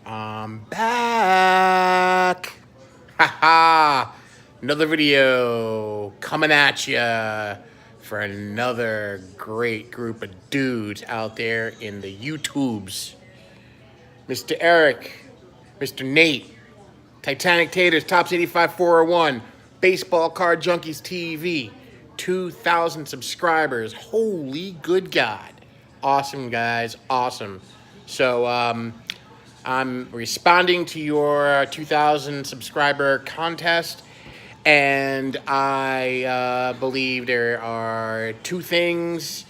I'm back. Haha. Another video coming at ya for another great group of dudes out there in the YouTubes. Mr. Eric, Mr. Nate, Titanic Taters, Tops 85 401, Baseball Card Junkies TV, 2,000 subscribers. Holy good God. Awesome, guys. Awesome. So, I'm responding to your 2,000 subscriber contest, and I believe there are two things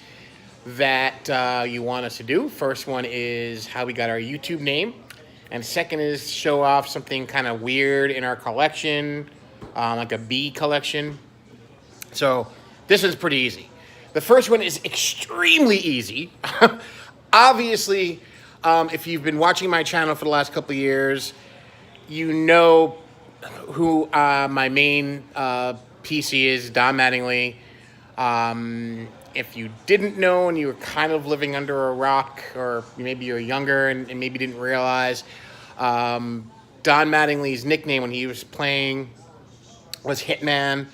that you want us to do. First one is how we got our YouTube name, and second is show off something kind of weird in our collection, like a bee collection. So this one's pretty easy. The first one is extremely easy. Obviously, if you've been watching my channel for the last couple of years, you know who my main PC is, Don Mattingly. If you didn't know and you were kind of living under a rock, or maybe you're younger and maybe didn't realize, Don Mattingly's nickname when he was playing was Hitman.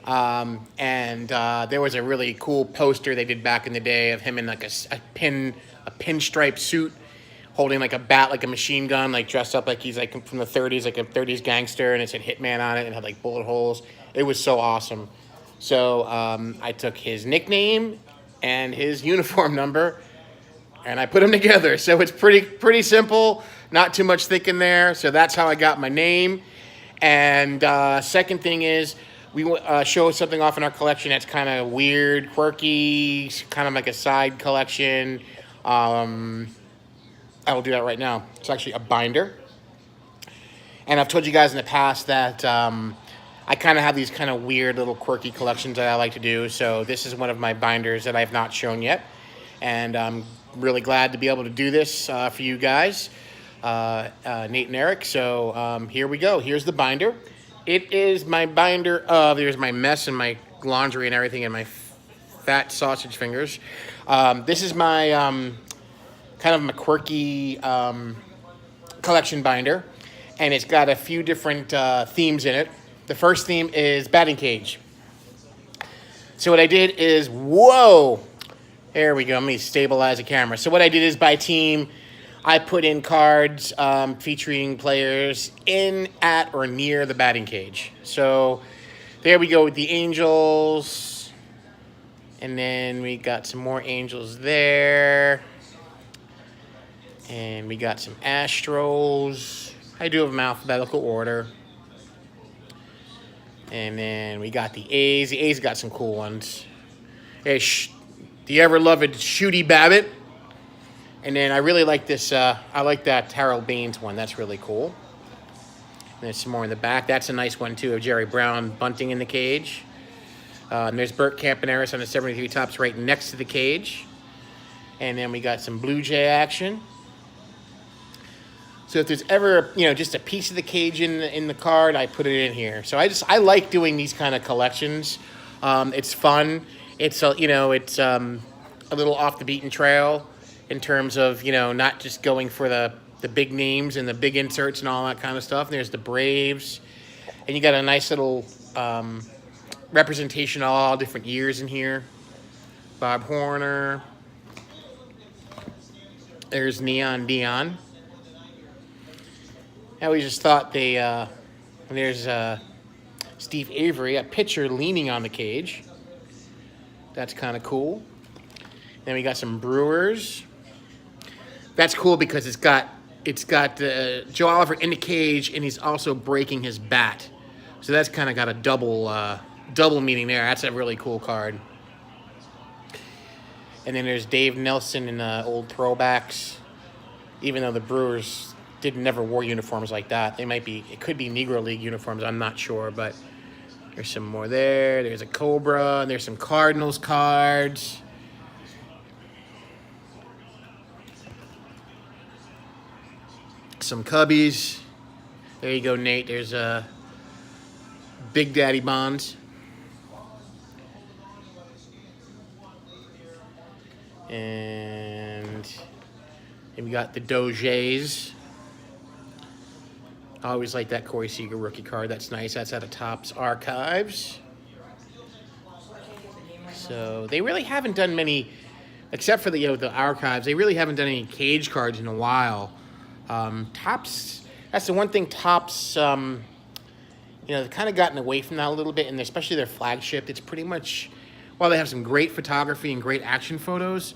And there was a really cool poster they did back in the day of him in like a pinstripe suit, holding like a bat, like a machine gun, like dressed up like he's like from the 30s, like a 30s gangster, and it said Hitman on it and had like bullet holes. It was so awesome. So I took his nickname and his uniform number, and I put them together. So it's pretty simple, not too much thinking there. So that's how I got my name. And second thing is, we show something off in our collection that's kind of weird, quirky, kind of like a side collection. I will do that right now. It's actually a binder. And I've told you guys in the past that I kind of have these kind of weird little quirky collections that I like to do. So this is one of my binders that I have not shown yet. And I'm really glad to be able to do this for you guys, Nate and Eric. So here we go. Here's the binder. It is my binder of, there's my mess and my laundry and everything and my fat sausage fingers. This is my kind of my quirky collection binder, and it's got a few different themes in it. The first theme is batting cage. So what I did is, whoa, there we go. Let me stabilize the camera. So what I did is, by team, I put in cards featuring players in, at, or near the batting cage. So there we go with the Angels. And then we got some more Angels there. And we got some Astros. I do have them in alphabetical order. And then we got the A's. The A's got some cool ones. Hey, the ever-loved Shooty Babbitt. And then I really like this, I like that Harold Baines one. That's really cool. And there's some more in the back. That's a nice one, too, of Jerry Brown bunting in the cage. And there's Bert Campaneris on the 73 Tops right next to the cage. And then we got some Blue Jay action. So if there's ever, just a piece of the cage in the card, I put it in here. So I like doing these kind of collections. It's fun. It's, it's a little off the beaten trail, in terms of, not just going for the big names and the big inserts and all that kind of stuff. And there's the Braves. And you got a nice little representation of all different years in here. Bob Horner. There's Neon Dion. I always just thought there's Steve Avery, a pitcher leaning on the cage. That's kind of cool. Then we got some Brewers. That's cool because it's got Joe Oliver in the cage, and he's also breaking his bat. So that's kind of got a double meaning there. That's a really cool card. And then there's Dave Nelson in old throwbacks. Even though the Brewers never wore uniforms like that, it could be Negro League uniforms. I'm not sure, but there's some more there. There's a Cobra, and there's some Cardinals cards. Some Cubbies. There you go, Nate. There's Big Daddy Bonds. And we got the Dojers. I always like that Corey Seager rookie card. That's nice. That's out of Topps Archives. So they really haven't done many, except for the the archives. They really haven't done any cage cards in a while. Topps. That's the one thing Topps. They've kind of gotten away from that a little bit, and especially their flagship. It's pretty much, while they have some great photography and great action photos,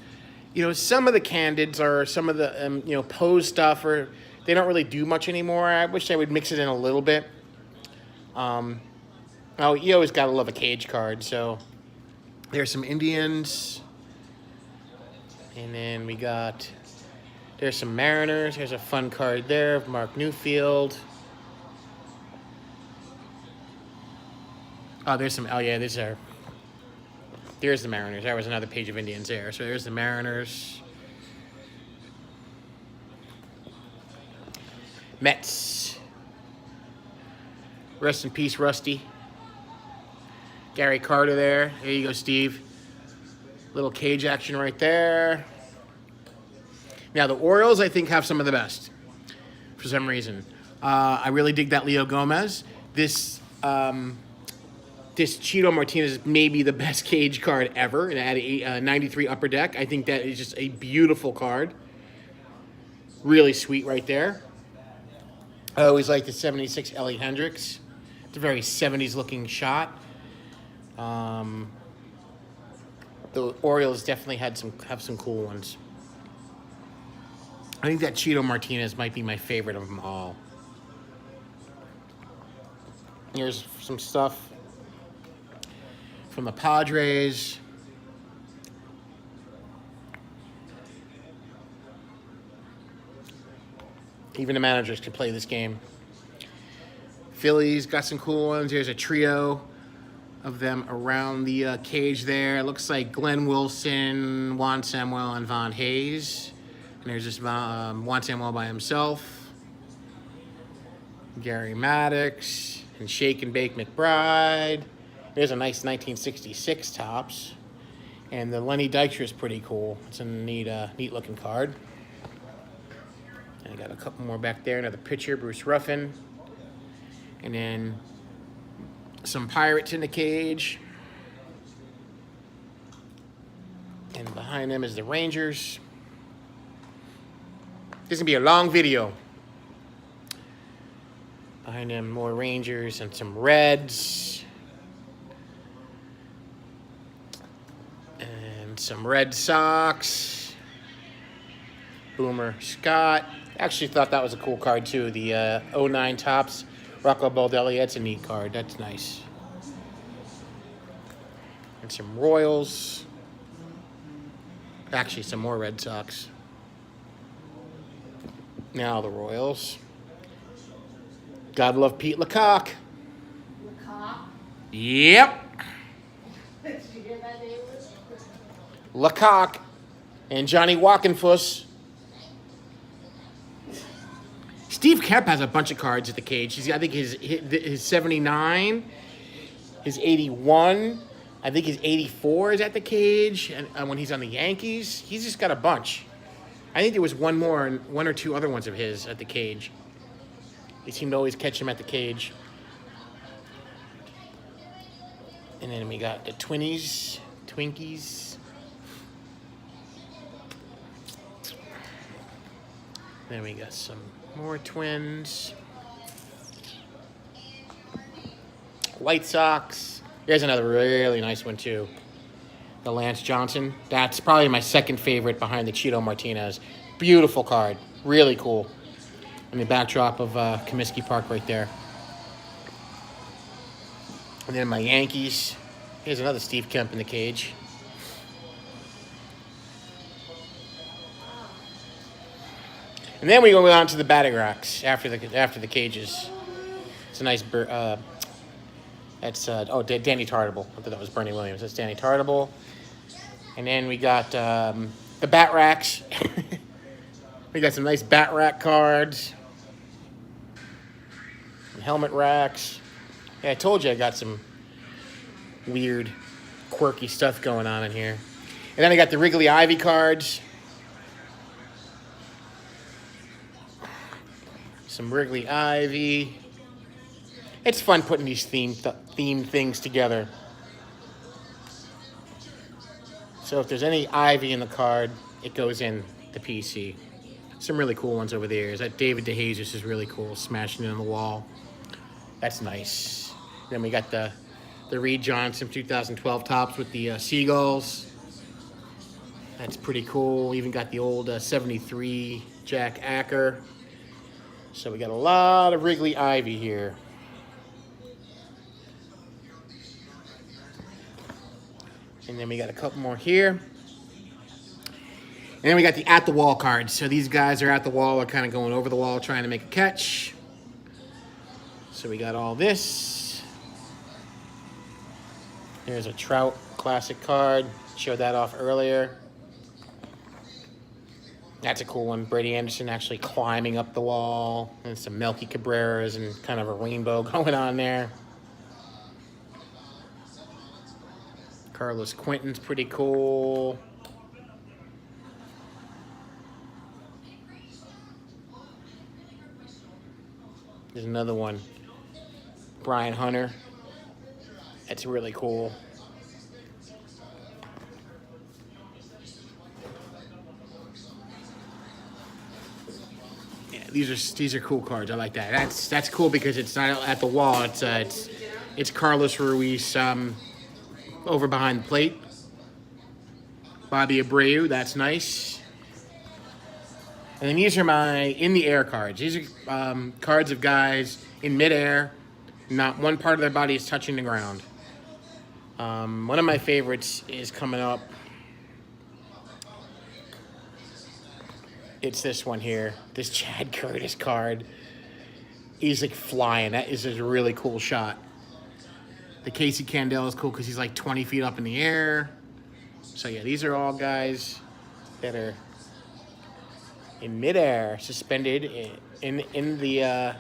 some of the candids or some of the pose stuff, or they don't really do much anymore. I wish they would mix it in a little bit. You always gotta love a cage card. So there's some Indians, and then there's some Mariners. There's a fun card there of Mark Newfield. Oh, there's the Mariners. There was another page of Indians there. So there's the Mariners. Mets. Rest in peace, Rusty. Gary Carter there. There you go, Steve. Little cage action right there. Now, the Orioles, I think, have some of the best for some reason. I really dig that Leo Gomez. This Cheeto Martinez is maybe the best cage card ever. It had a 93 Upper Deck. I think that is just a beautiful card. Really sweet right there. I always like the 76 Ellie Hendricks. It's a very 70s looking shot. The Orioles definitely have some cool ones. I think that Cheeto Martinez might be my favorite of them all. Here's some stuff from the Padres. Even the managers could play this game. Phillies got some cool ones. Here's a trio of them around the cage there. It looks like Glenn Wilson, Juan Samuel, and Von Hayes. And there's just Juan Samuel by himself. Gary Maddox and Shake and Bake McBride. There's a nice 1966 Topps. And the Lenny Dykstra is pretty cool. It's a neat looking card. And I got a couple more back there. Another pitcher, Bruce Ruffin. And then some Pirates in the cage. And behind them is the Rangers. This is going to be a long video. Behind them, more Rangers and some Reds. And some Red Sox. Boomer Scott. Actually thought that was a cool card too. The 09 Topps. Rocco Baldelli. That's a neat card. That's nice. And some Royals. Actually, some more Red Sox. Now the Royals. Gotta love Pete Lecoq. Lecoq? Yep. Did you hear that name? Lecoq and Johnny Walkenfuss. Steve Kemp has a bunch of cards at the cage. I think his 79, his 81, I think his 84 is at the cage. And when he's on the Yankees, he's just got a bunch. I think there was one or two other ones of his at the cage. They seem to always catch him at the cage. And then we got the Twinkies. Then we got some more Twins. White Sox. Here's another really nice one too. The Lance Johnson. That's probably my second favorite behind the Cheeto Martinez. Beautiful card. Really cool. And the backdrop of Comiskey Park right there. And then my Yankees. Here's another Steve Kemp in the cage. And then we go on to the batting racks after the cages. It's a nice that's Danny Tartable. I thought that was Bernie Williams. That's Danny Tartable. And then we got the bat racks. We got some nice bat rack cards. And helmet racks. Yeah, I told you I got some weird, quirky stuff going on in here. And then I got the Wrigley Ivy cards. Some Wrigley Ivy. It's fun putting these theme things together. So if there's any Ivy in the card, it goes in the PC. Some really cool ones over there. Is that David DeJesus is really cool, smashing it on the wall. That's nice. Then we got the Reed Johnson 2012 tops with the Seagulls. That's pretty cool. Even got the old 73 Jack Acker. So we got a lot of Wrigley Ivy here. And then we got a couple more here. And then we got the at the wall cards. So these guys are at the wall, are kind of going over the wall trying to make a catch. So we got all this. Here's a Trout classic card. Showed that off earlier. That's a cool one. Brady Anderson actually climbing up the wall. And some Melky Cabreras and kind of a rainbow going on there. Carlos Quentin's pretty cool. There's another one. Brian Hunter. That's really cool. Yeah, these are cool cards. I like that. That's cool because it's not at the wall. It's Carlos Ruiz over behind the plate. Bobby Abreu. That's nice. And then these are my in the air cards. These are cards of guys in midair. Not one part of their body is touching the ground. One of my favorites is coming up. It's this one here. This Chad Curtis card. He's like flying. That is a really cool shot. The Casey Candel is cool because he's like 20 feet up in the air. So yeah, these are all guys that are in midair, suspended in the air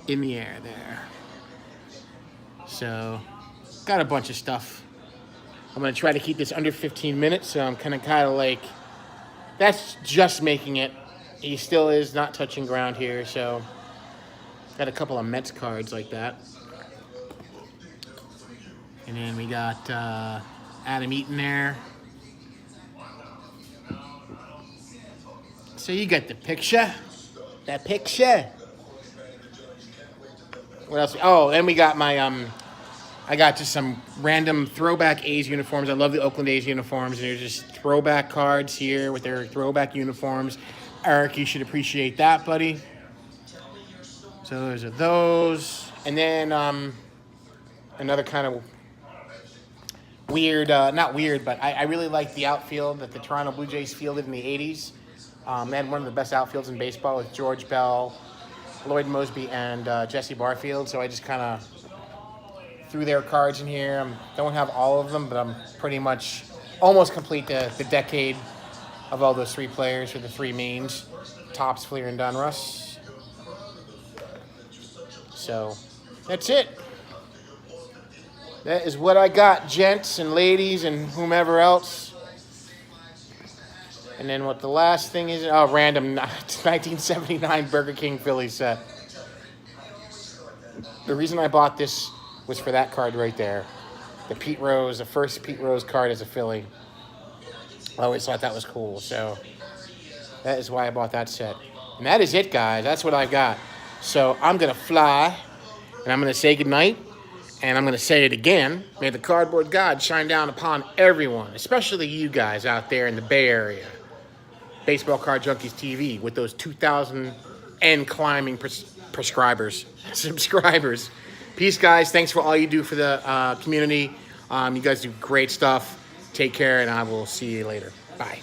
there. So, got a bunch of stuff. I'm gonna try to keep this under 15 minutes. So I'm kind of like, that's just making it. He still is not touching ground here. So, got a couple of Mets cards like that. And then we got Adam Eaton there. So you get the picture. That picture. What else? Oh, and we got my I got just some random throwback A's uniforms. I love the Oakland A's uniforms. And there's just throwback cards here with their throwback uniforms. Eric, you should appreciate that, buddy. So those are those. And then another kind of weird, not weird, but I really like the outfield that the Toronto Blue Jays fielded in the 80s. They had one of the best outfields in baseball with George Bell, Lloyd Mosby, and Jesse Barfield. So I just kind of threw their cards in here. Don't have all of them, but I'm pretty much almost complete the decade of all those three players for the three mains, Topps, Fleer, and Donruss. So that's it. That is what I got, gents and ladies and whomever else. And then what the last thing is, random 1979 Burger King Philly set. The reason I bought this was for that card right there. The Pete Rose, the first Pete Rose card as a Philly. I always thought that was cool, so that is why I bought that set. And that is it, guys. That's what I got. So I'm going to fly, and I'm going to say goodnight, and I'm going to say it again. May the cardboard god shine down upon everyone, especially you guys out there in the Bay Area. Baseball Card Junkies TV with those 2,000 and climbing subscribers. Peace, guys. Thanks for all you do for the community. You guys do great stuff. Take care, and I will see you later. Bye.